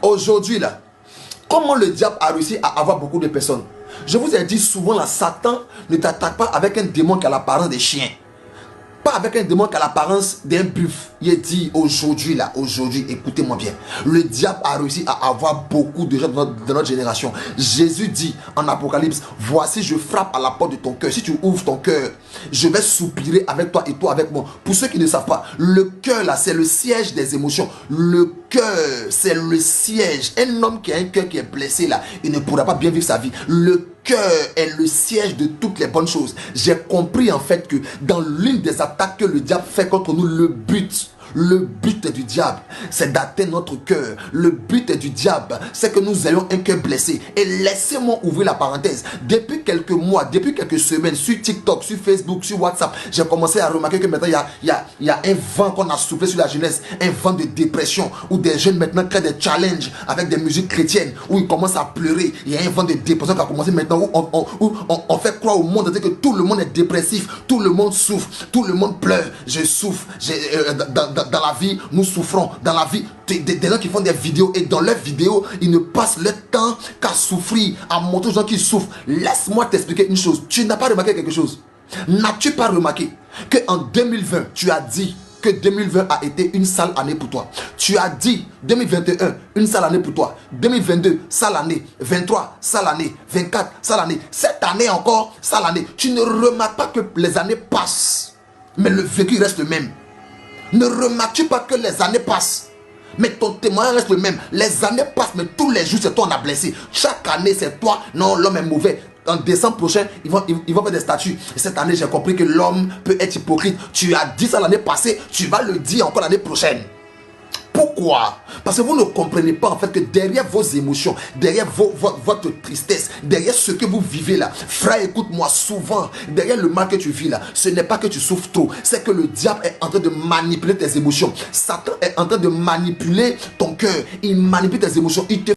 Aujourd'hui là, comment le diable a réussi à avoir beaucoup de personnes? Je vous ai dit souvent là, Satan ne t'attaque pas avec un démon qui a l'apparence des chiens. Pas avec un démon qui a l'apparence d'un buffle. Il dit aujourd'hui là, aujourd'hui, écoutez-moi bien. Le diable a réussi à avoir beaucoup de gens de notre génération. Jésus dit en Apocalypse, voici je frappe à la porte de ton cœur. Si tu ouvres ton cœur, je vais soupirer avec toi et toi avec moi. Pour ceux qui ne savent pas, le cœur là, c'est le siège des émotions. Le cœur, c'est le siège. Un homme qui a un cœur qui est blessé là, il ne pourra pas bien vivre sa vie. Le cœur est le siège de toutes les bonnes choses. J'ai compris en fait que dans l'une des attaques que le diable fait contre nous, le but du diable, c'est d'atteindre notre cœur. Le but du diable, c'est que nous ayons un cœur blessé. Et laissez-moi ouvrir la parenthèse. Depuis quelques mois, depuis quelques semaines, sur TikTok, sur Facebook, sur WhatsApp, j'ai commencé à remarquer que maintenant, il y a un vent qu'on a soufflé sur la jeunesse. Un vent de dépression, où des jeunes maintenant créent des challenges avec des musiques chrétiennes, où ils commencent à pleurer. Il y a un vent de dépression qui a commencé maintenant, où on fait croire au monde que tout le monde est dépressif, tout le monde souffre, tout le monde pleure. Je souffre. Dans la vie, nous souffrons. Dans la vie, des gens qui font des vidéos et dans leurs vidéos, ils ne passent leur temps qu'à souffrir, à montrer aux gens qui souffrent. Laisse-moi t'expliquer une chose. Tu n'as pas remarqué quelque chose? N'as-tu pas remarqué qu'en 2020, tu as dit que 2020 a été une sale année pour toi? Tu as dit 2021, une sale année pour toi. 2022, sale année. 23, sale année. 24, sale année. Cette année encore, sale année. Tu ne remarques pas que les années passent, mais le vécu reste le même. Ne remarques-tu pas que les années passent, mais ton témoignage reste le même? Les années passent, mais tous les jours, c'est toi on a blessé. Chaque année, c'est toi. Non, l'homme est mauvais. En décembre prochain, ils vont faire des statuts. Et cette année, j'ai compris que l'homme peut être hypocrite. Tu as dit ça l'année passée, tu vas le dire encore l'année prochaine. Pourquoi? Parce que vous ne comprenez pas en fait que derrière vos émotions, derrière votre tristesse, derrière ce que vous vivez là, frère, écoute-moi, souvent, derrière le mal que tu vis là, ce n'est pas que tu souffres trop, c'est que le diable est en train de manipuler tes émotions. Satan est en train de manipuler ton cœur. Il manipule tes émotions. Il te